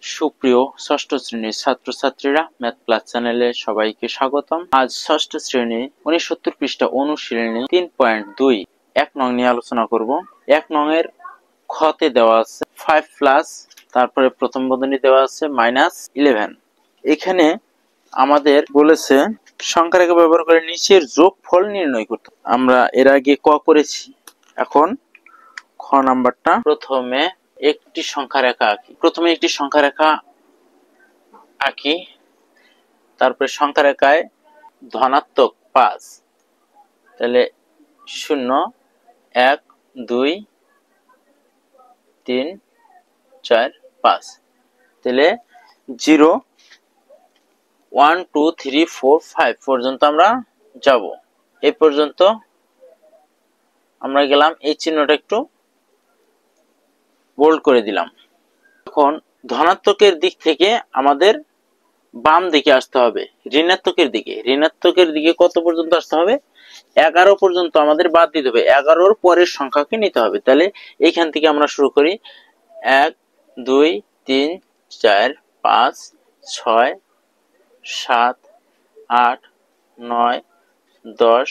সুপ্রিয় ষষ্ঠ শ্রেণীর ছাত্রছাত্রীরা, ম্যাথ প্লাস চ্যানেলে সবাইকে স্বাগতম। আজ ষষ্ঠ শ্রেণী 69 পৃষ্ঠা অনুশীলনী 3.2 এক নং নিয়ে আলোচনা করব। এক নং এর খতে দেওয়া আছে 5 প্লাস, তারপরে প্রথম বন্ধনী দেওয়া আছে -11। এখানে আমাদের বলেছে সংখ্যা রেখা ব্যবহার করে নিচের যোগফল নির্ণয় করতে। আমরা এর আগে ক করেছি, এখন খ নাম্বারটা। প্রথমে একটি সংখ্যা রেখা আঁকি, তারপরে সংখ্যা রেখায় ধনাত্মক 5, তাহলে 0 1 2 3 4 5, তাহলে 0 1 2 3 4 5 পর্যন্ত আমরা যাব। এই পর্যন্ত আমরা গেলাম, এই চিহ্নটা একটু বোল্ড করে দিলাম। এখন ধনাত্মকের দিক থেকে আমাদের বাম দিকে আসতে হবে, ঋণাত্মকের দিকে কত পর্যন্ত আসতে হবে? 11 পর্যন্ত আমাদের বাদ দিতে হবে, 11-র পরের সংখ্যাকে নিতে হবে। তাহলে এইখান থেকে আমরা শুরু করি, 1 2 3 4 5 6 7 8 9 10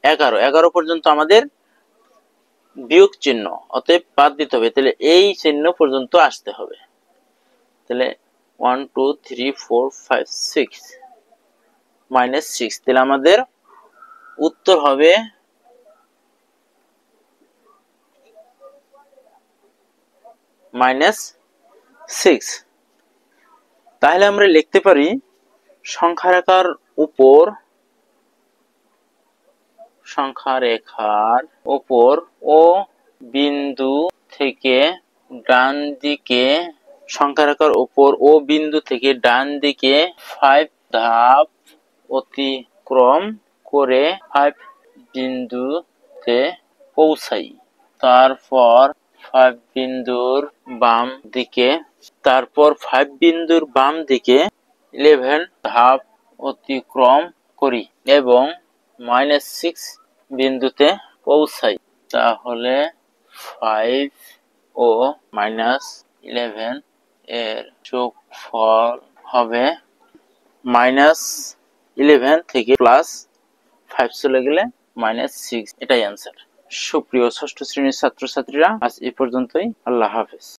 11 পর্যন্ত আমাদের বিয়োগ চিহ্ন, অতএব বাদ দিতে হবে। তাহলে এই চিহ্ন পর্যন্ত আসতে হবে। তাহলে 1 2 3 4 5 6 -6, তাহলে আমাদের উত্তর হবে -6। তাহলে আমরা লিখতে পারি সংখ্যা রেখার ও বিন্দু থেকে ডান দিকে, সংখ্যা রেখার উপর ও বিন্দু থেকে ডান দিকে 5 ধাপ অতিক্রম করে 5 বিন্দুতে পৌঁছাই। তারপর 5 বিন্দুর বাম দিকে 11 ধাপ অতিক্রম করি এবং -6 বিন্দুতে পৌঁছাই। তাহলে 5 ও -11 এর যোগফল হবে -11 থেকে +5 চলে গেলে -6, এটাই অ্যান্সার। সুপ্রিয় ষষ্ঠ শ্রেণীর ছাত্রছাত্রীরা, আজ এই পর্যন্তই। আল্লাহ হাফেজ।